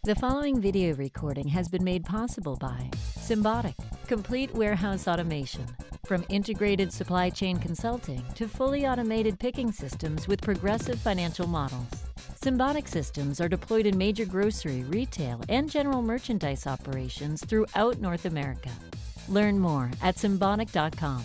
The following video recording has been made possible by Symbotic, complete warehouse automation. From integrated supply chain consulting to fully automated picking systems with progressive financial models. Symbotic systems are deployed in major grocery, retail, and general merchandise operations throughout North America. Learn more at Symbotic.com.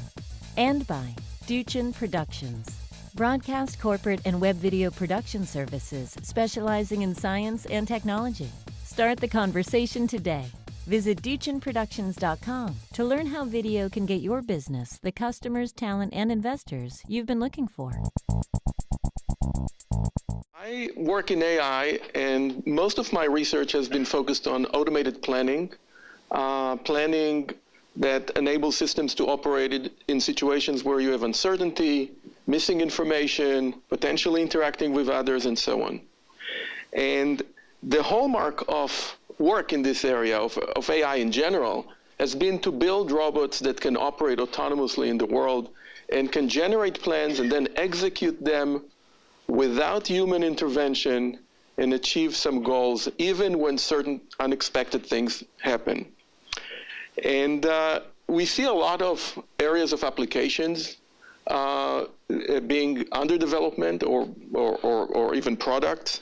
And by Duchin Productions, broadcast, corporate, and web video production services specializing in science and technology. Start the conversation today. Visit DuchinProductions.com to learn how video can get your business the customers, talent, and investors you've been looking for. I work in AI, and most of my research has been focused on automated planning, planning that enables systems to operate in situations where you have uncertainty, missing information, potentially interacting with others, and so on. And the hallmark of work in this area of AI in general has been to build robots that can operate autonomously in the world and can generate plans and then execute them without human intervention and achieve some goals, even when certain unexpected things happen. And we see a lot of areas of applications being under development or even products.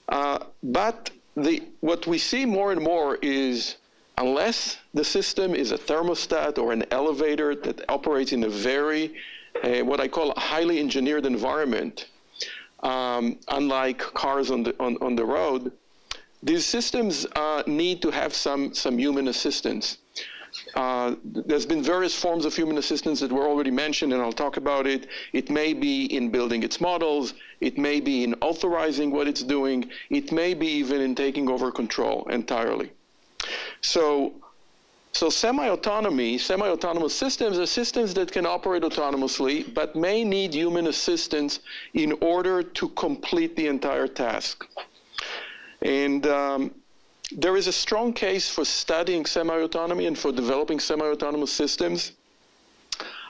But what we see more and more is, unless the system is a thermostat or an elevator that operates in a very, what I call a highly engineered environment, unlike cars on the road, these systems need to have some human assistance. There's been various forms of human assistance that were already mentioned, and I'll talk about it. It may be in building its models. It may be in authorizing what it's doing. It may be even in taking over control entirely. So semi-autonomous systems are systems that can operate autonomously, but may need human assistance in order to complete the entire task. And there is a strong case for studying semi-autonomy and for developing semi-autonomous systems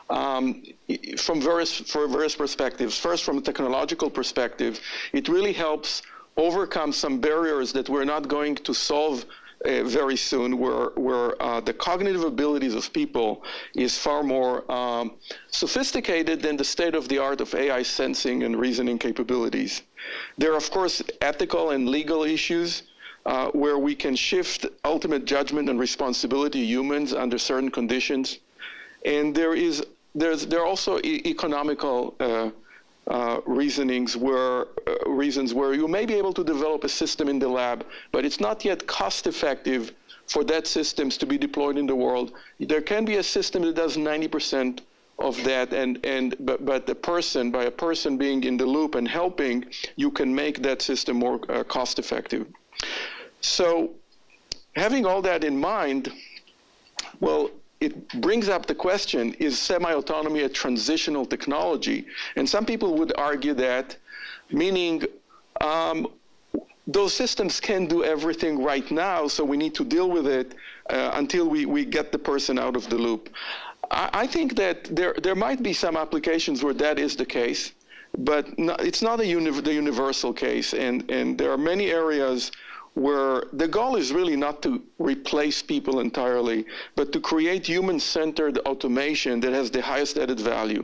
from various perspectives. First, from a technological perspective, it really helps overcome some barriers that we're not going to solve very soon, where the cognitive abilities of people is far more sophisticated than the state-of-the-art of AI sensing and reasoning capabilities. There are, of course, ethical and legal issues where we can shift ultimate judgment and responsibility to humans under certain conditions. And there are also economical reasons where you may be able to develop a system in the lab, but it's not yet cost effective for that systems to be deployed in the world. There can be a system that does 90% of that, but by a person being in the loop and helping, you can make that system more cost effective. So having all that in mind, well, it brings up the question, is semi-autonomy a transitional technology? And some people would argue that, meaning those systems can do everything right now, so we need to deal with it until we get the person out of the loop. I think that there might be some applications where that is the case, but it's not the universal case. And there are many areas where the goal is really not to replace people entirely, but to create human-centered automation that has the highest added value.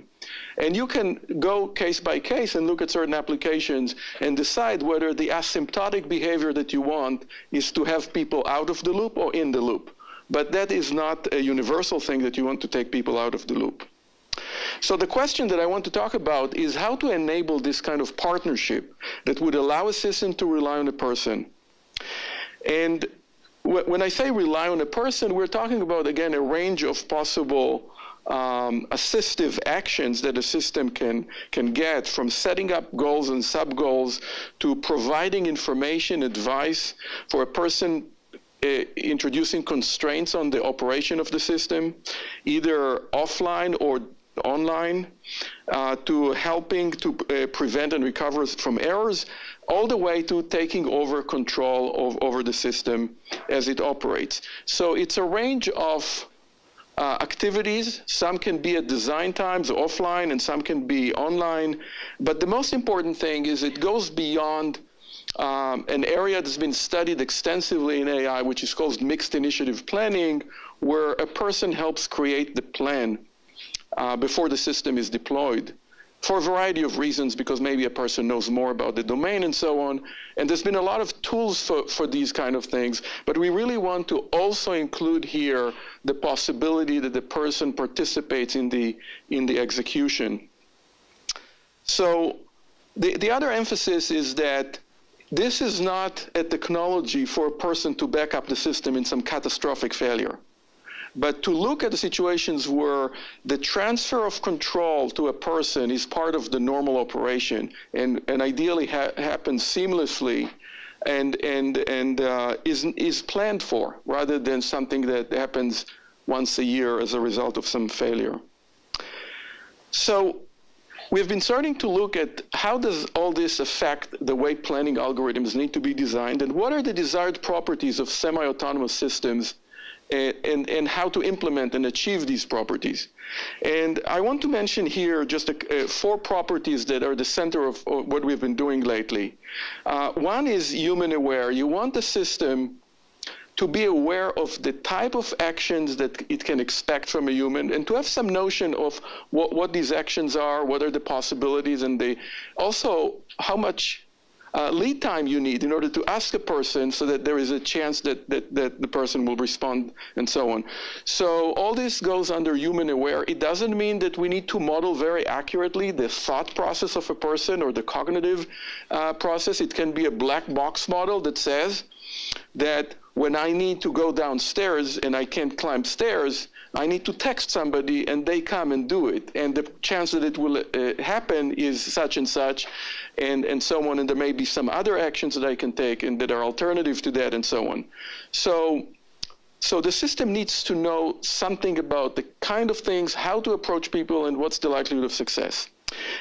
And you can go case by case and look at certain applications and decide whether the asymptotic behavior that you want is to have people out of the loop or in the loop. But that is not a universal thing that you want to take people out of the loop. So the question that I want to talk about is how to enable this kind of partnership that would allow a system to rely on a person. And when I say rely on a person, we're talking about, again, a range of possible assistive actions that a system can get, from setting up goals and sub-goals to providing information, advice for a person, introducing constraints on the operation of the system, either offline or online, to helping to prevent and recover from errors, all the way to taking over control over the system as it operates. So it's a range of activities. Some can be at design times offline, and some can be online. But the most important thing is it goes beyond an area that's been studied extensively in AI, which is called mixed initiative planning, where a person helps create the plan before the system is deployed, for a variety of reasons, because maybe a person knows more about the domain and so on. And there's been a lot of tools for these kind of things, but we really want to also include here the possibility that the person participates in the execution. So the other emphasis is that this is not a technology for a person to back up the system in some catastrophic failure, but to look at the situations where the transfer of control to a person is part of the normal operation and ideally happens seamlessly and is planned for, rather than something that happens once a year as a result of some failure. So we've been starting to look at how does all this affect the way planning algorithms need to be designed, and what are the desired properties of semi-autonomous systems, and how to implement and achieve these properties. And I want to mention here just 4 properties that are the center of what we've been doing lately. One is human aware. You want the system to be aware of the type of actions that it can expect from a human, and to have some notion of what these actions are, what are the possibilities, and also how much lead time you need in order to ask a person so that there is a chance that the person will respond, and so on. So all this goes under human aware. It doesn't mean that we need to model very accurately the thought process of a person or the cognitive process. It can be a black box model that says that when I need to go downstairs and I can't climb stairs, I need to text somebody and they come and do it. And the chance that it will happen is such and such, and so on. And there may be some other actions that I can take and that are alternative to that, and so on. So the system needs to know something about the kind of things, how to approach people, and what's the likelihood of success.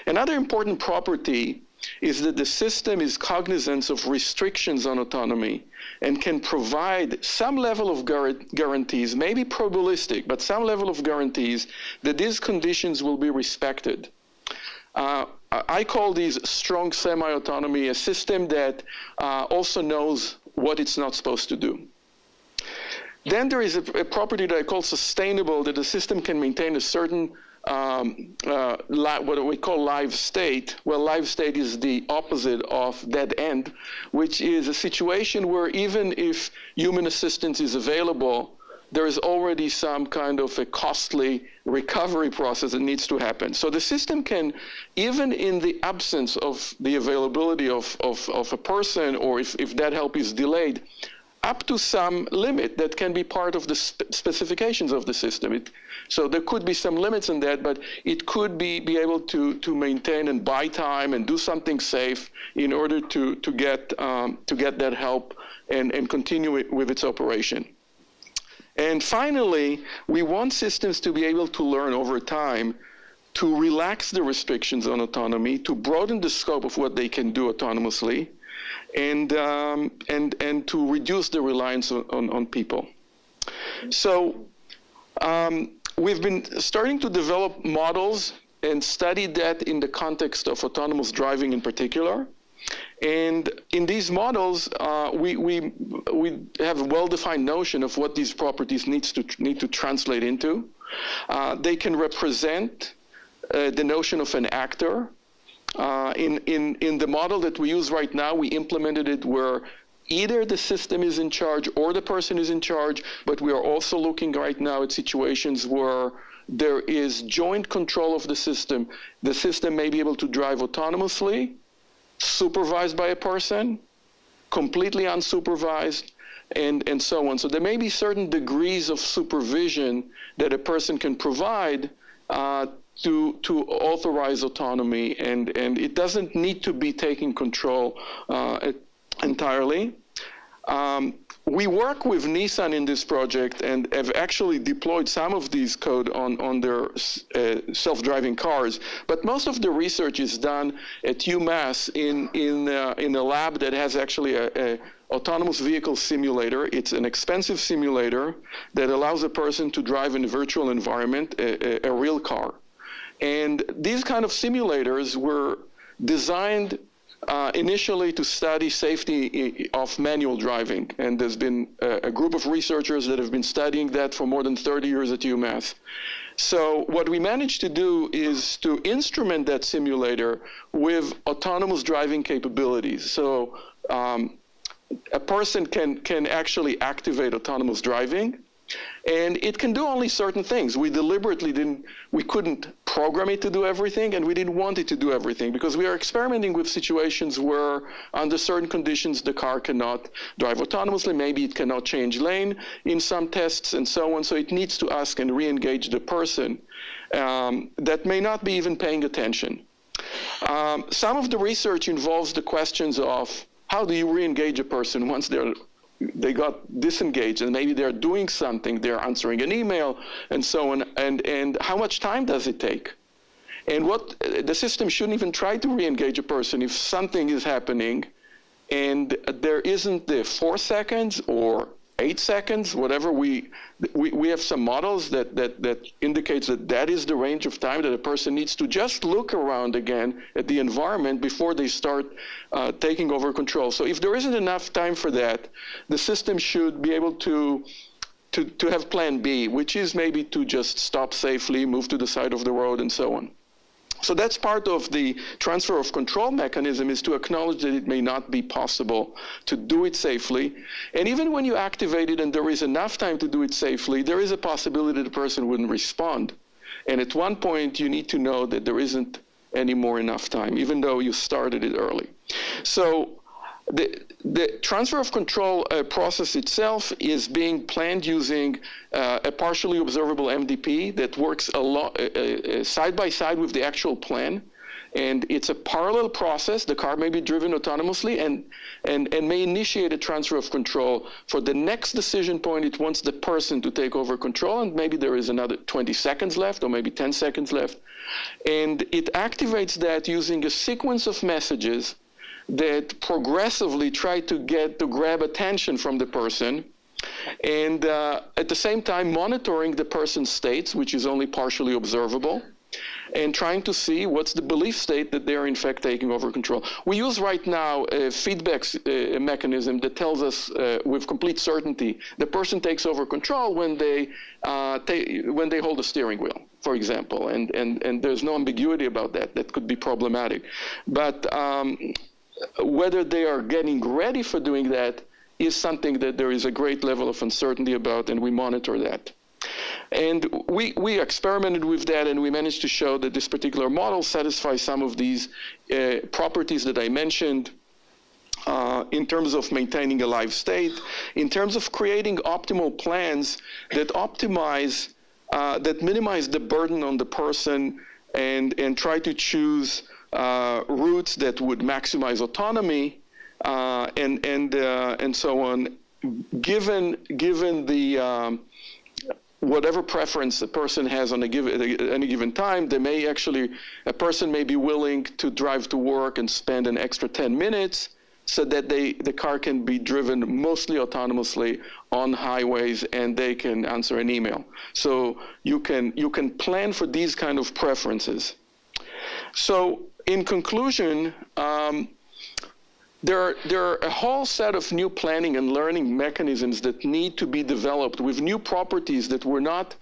Another important property is that the system is cognizant of restrictions on autonomy and can provide some level of guarantees, maybe probabilistic, but some level of guarantees that these conditions will be respected. I call these strong semi-autonomy, a system that also knows what it's not supposed to do. Then there is a property that I call sustainable, that the system can maintain a certain what we call live state. Well, live state is the opposite of dead end, which is a situation where even if human assistance is available, there is already some kind of a costly recovery process that needs to happen. So the system can, even in the absence of the availability of a person, or if that help is delayed, up to some limit that can be part of the specifications of the system. So there could be some limits in that, but it could be able to maintain and buy time and do something safe in order to get that help and continue with its operation. And finally, we want systems to be able to learn over time, to relax the restrictions on autonomy, to broaden the scope of what they can do autonomously, and to reduce the reliance on people. So we've been starting to develop models and study that in the context of autonomous driving in particular. And in these models, we have a well-defined notion of what these properties need to translate into. They can represent the notion of an actor. In the model that we use right now, we implemented it where either the system is in charge or the person is in charge, but we are also looking right now at situations where there is joint control of the system. The system may be able to drive autonomously, supervised by a person, completely unsupervised, and so on. So there may be certain degrees of supervision that a person can provide to authorize autonomy, and it doesn't need to be taking control entirely. We work with Nissan in this project and have actually deployed some of these code on their self-driving cars, but most of the research is done at UMass in a lab that has actually autonomous vehicle simulator. It's an expensive simulator that allows a person to drive in a virtual environment, a real car. And these kind of simulators were designed initially to study safety of manual driving. And there's been a group of researchers that have been studying that for more than 30 years at UMass. So what we managed to do is to instrument that simulator with autonomous driving capabilities. So a person can actually activate autonomous driving, and it can do only certain things. We deliberately couldn't program it to do everything, and we didn't want it to do everything because we are experimenting with situations where under certain conditions the car cannot drive autonomously. Maybe it cannot change lane in some tests and so on. So it needs to ask and re-engage the person that may not be even paying attention. Some of the research involves the questions of how do you re-engage a person once they got disengaged and maybe they're doing something, they're answering an email and so on, and how much time does it take? And what the system shouldn't even try to re-engage a person if something is happening and there isn't the 4 seconds or 8 seconds, whatever. We have some models that indicates that is the range of time that a person needs to just look around again at the environment before they start taking over control. So if there isn't enough time for that, the system should be able to have plan B, which is maybe to just stop safely, move to the side of the road, and so on. So that's part of the transfer of control mechanism, is to acknowledge that it may not be possible to do it safely. And even when you activate it and there is enough time to do it safely, there is a possibility the person wouldn't respond. And at one point, you need to know that there isn't any more enough time, even though you started it early. So the transfer of control process itself is being planned using a partially observable MDP that works a lot side by side with the actual plan. And it's a parallel process. The car may be driven autonomously and may initiate a transfer of control. For the next decision point, it wants the person to take over control, and maybe there is another 20 seconds left or maybe 10 seconds left. And it activates that using a sequence of messages that progressively try to grab attention from the person, and at the same time monitoring the person's states, which is only partially observable, and trying to see what's the belief state that they're in fact taking over control. We use right now a feedback mechanism that tells us with complete certainty the person takes over control when they hold the steering wheel, for example, and there's no ambiguity about that. That could be problematic. But whether they are getting ready for doing that is something that there is a great level of uncertainty about, and we monitor that. And we experimented with that, and we managed to show that this particular model satisfies some of these properties that I mentioned in terms of maintaining a live state, in terms of creating optimal plans that optimize, that minimize the burden on the person and try to choose routes that would maximize autonomy and so on, given the whatever preference a person has on any given time. A person may be willing to drive to work and spend an extra 10 minutes so that the car can be driven mostly autonomously on highways and they can answer an email. So you can plan for these kind of preferences. So in conclusion, there are a whole set of new planning and learning mechanisms that need to be developed with new properties that were not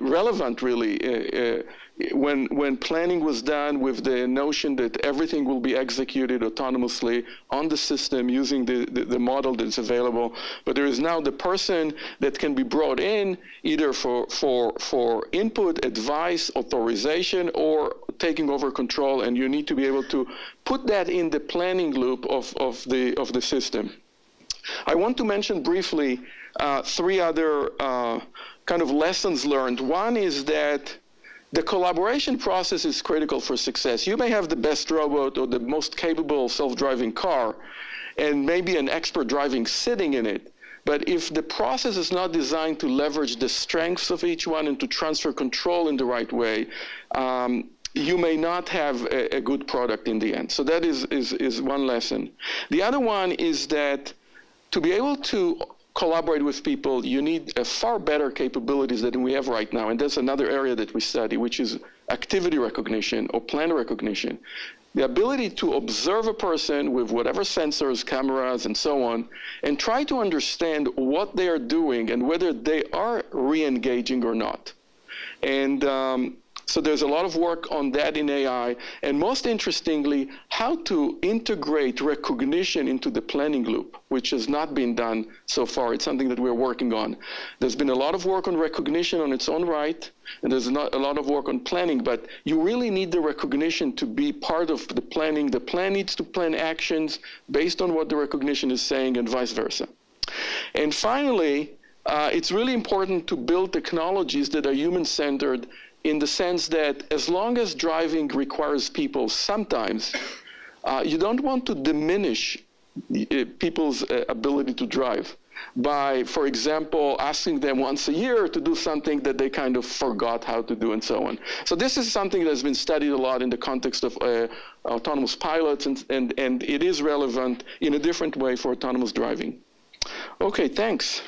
relevant really when planning was done, with the notion that everything will be executed autonomously on the system using the model that's available. But there is now the person that can be brought in either for input, advice, authorization, or taking over control, and you need to be able to put that in the planning loop of the system. I want to mention briefly 3 other kind of lessons learned. One is that the collaboration process is critical for success. You may have the best robot or the most capable self-driving car and maybe an expert driving sitting in it, but if the process is not designed to leverage the strengths of each one and to transfer control in the right way, you may not have a good product in the end. So that is one lesson. The other one is that to be able to collaborate with people, you need a far better capabilities than we have right now. And that's another area that we study, which is activity recognition or plan recognition. The ability to observe a person with whatever sensors, cameras, and so on, and try to understand what they are doing and whether they are re-engaging or not. And so there's a lot of work on that in AI, and most interestingly, how to integrate recognition into the planning loop, which has not been done so far. It's something that we're working on. There's been a lot of work on recognition on its own right, and there's not a lot of work on planning, but you really need the recognition to be part of the planning. The plan needs to plan actions based on what the recognition is saying and vice versa. And finally, it's really important to build technologies that are human-centered in the sense that as long as driving requires people sometimes, you don't want to diminish people's ability to drive by, for example, asking them once a year to do something that they kind of forgot how to do and so on. So this is something that's been studied a lot in the context of autonomous pilots, and it is relevant in a different way for autonomous driving. Okay, thanks.